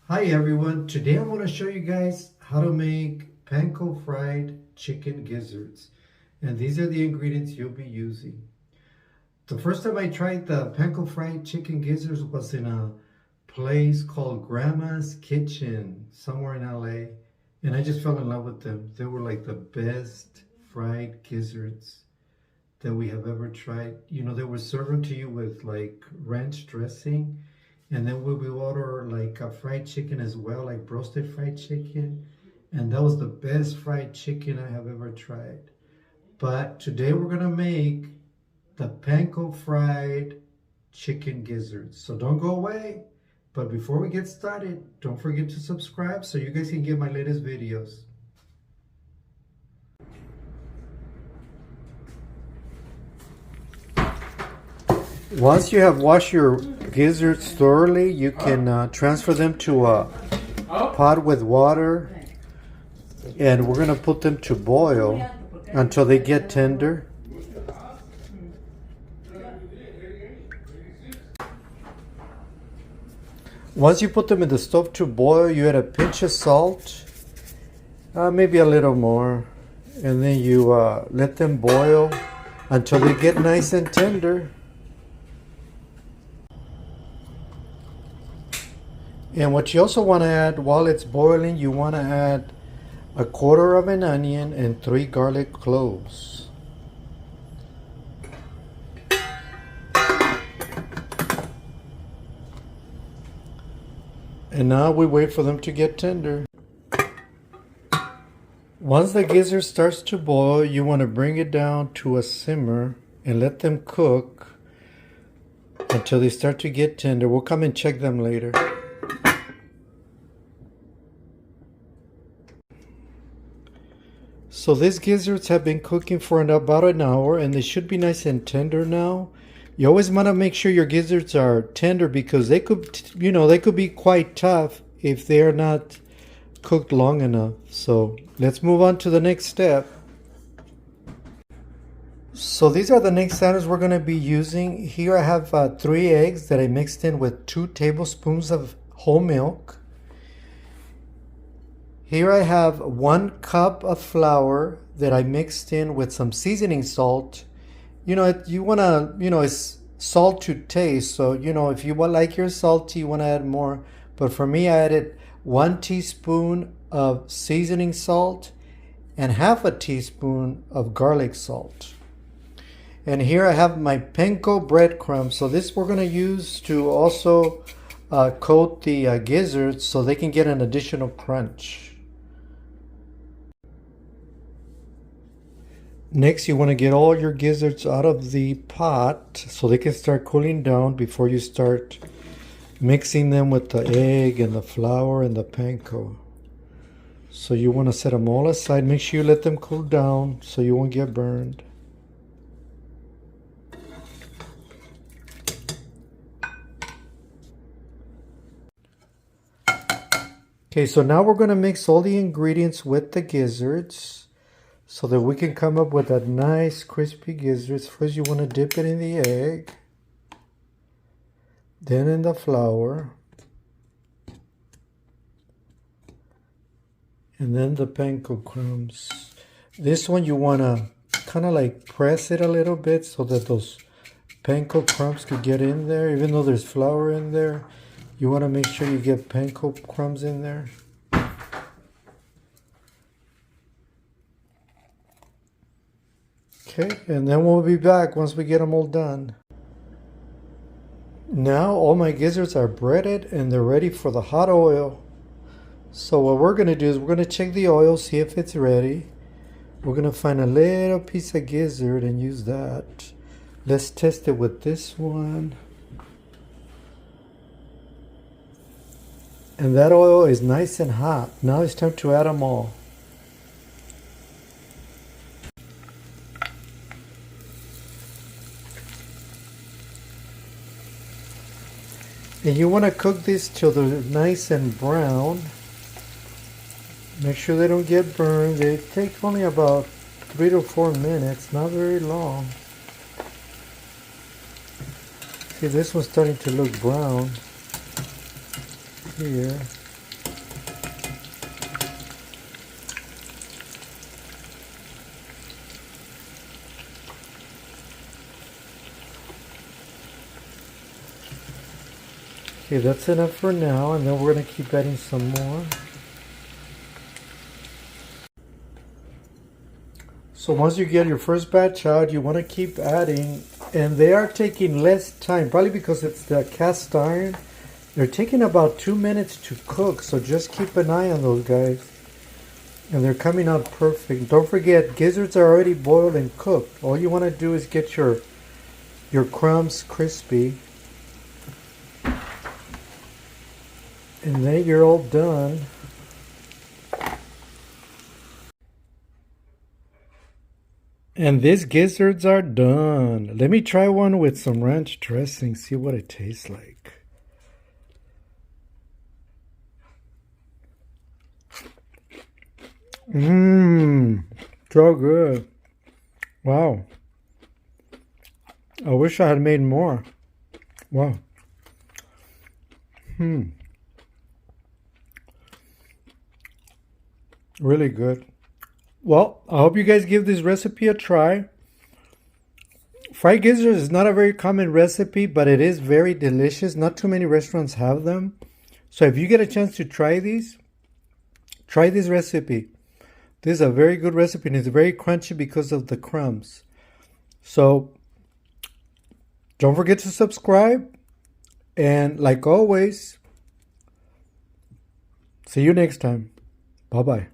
Hi everyone, today I'm going to show you guys how to make panko fried chicken gizzards. And these are the ingredients you'll be using. The first time I tried the panko fried chicken gizzards was in a place called Grandma's Kitchen, somewhere in LA. And I just fell in love with them. They were like the best fried gizzards that we have ever tried. You know, they were serving to you with like ranch dressing. And then we would order like a fried chicken as well, like roasted fried chicken. And that was the best fried chicken I have ever tried. But today we're gonna make the panko fried chicken gizzards. So don't go away. But before we get started, don't forget to subscribe so you guys can get my latest videos. Once you have washed your gizzards thoroughly, you can transfer them to a pot with water, and we're going to put them to boil until they get tender. Once you put them in the stove to boil, you add a pinch of salt, maybe a little more, and then you let them boil until they get nice and tender. And what you also want to add while it's boiling, you want to add a quarter of an onion and 3 garlic cloves. And now we wait for them to get tender. Once the gizzard starts to boil, you want to bring it down to a simmer and let them cook until they start to get tender. We'll come and check them later. So these gizzards have been cooking for about an hour and they should be nice and tender now. You always want to make sure your gizzards are tender because they could, they could be quite tough if they're not cooked long enough. So let's move on to the next step. So these are the next items we're going to be using. Here I have 3 eggs that I mixed in with 2 tablespoons of whole milk. Here I have 1 cup of flour that I mixed in with some seasoning salt. You want to, it's salt to taste. So, if you like your salty, you want to add more. But for me, I added 1 teaspoon of seasoning salt and half a teaspoon of garlic salt. And here I have my panko breadcrumbs. So this we're going to use to also coat the gizzards so they can get an additional crunch. Next, you want to get all your gizzards out of the pot so they can start cooling down before you start mixing them with the egg and the flour and the panko. So you want to set them all aside. Make sure you let them cool down so you won't get burned. Okay, so now we're going to mix all the ingredients with the gizzards so that we can come up with a nice crispy gizzards. First you want to dip it in the egg, then in the flour, and then the panko crumbs. This one you want to kind of like press it a little bit so that those panko crumbs could get in there. Even though there's flour in there, you want to make sure you get panko crumbs in there. Okay, and then we'll be back once we get them all done. Now all my gizzards are breaded and they're ready for the hot oil. So what we're going to do is we're going to check the oil, see if it's ready. We're going to find a little piece of gizzard and use that. Let's test it with this one. And that oil is nice and hot. Now it's time to add them all. And you want to cook this till they're nice and brown. Make sure they don't get burned. They take only about 3 to 4 minutes, not very long. See, this one's starting to look brown here. Okay, that's enough for now, and then we're going to keep adding some more. So once you get your first batch out, you want to keep adding, and they are taking less time, probably because it's the cast iron. They're taking about 2 minutes to cook, so just keep an eye on those guys. And they're coming out perfect. Don't forget, gizzards are already boiled and cooked. All you want to do is get your crumbs crispy. And then you're all done. And these gizzards are done. Let me try one with some ranch dressing, see what it tastes like. Mmm, so good. Wow. I wish I had made more. Wow. Really good. Well, I hope you guys give this recipe a try. Fried gizzards is not a very common recipe, but it is very delicious. Not too many restaurants have them. So if you get a chance to try these, try this recipe. This is a very good recipe, and it's very crunchy because of the crumbs. So don't forget to subscribe. And like always, see you next time. Bye-bye.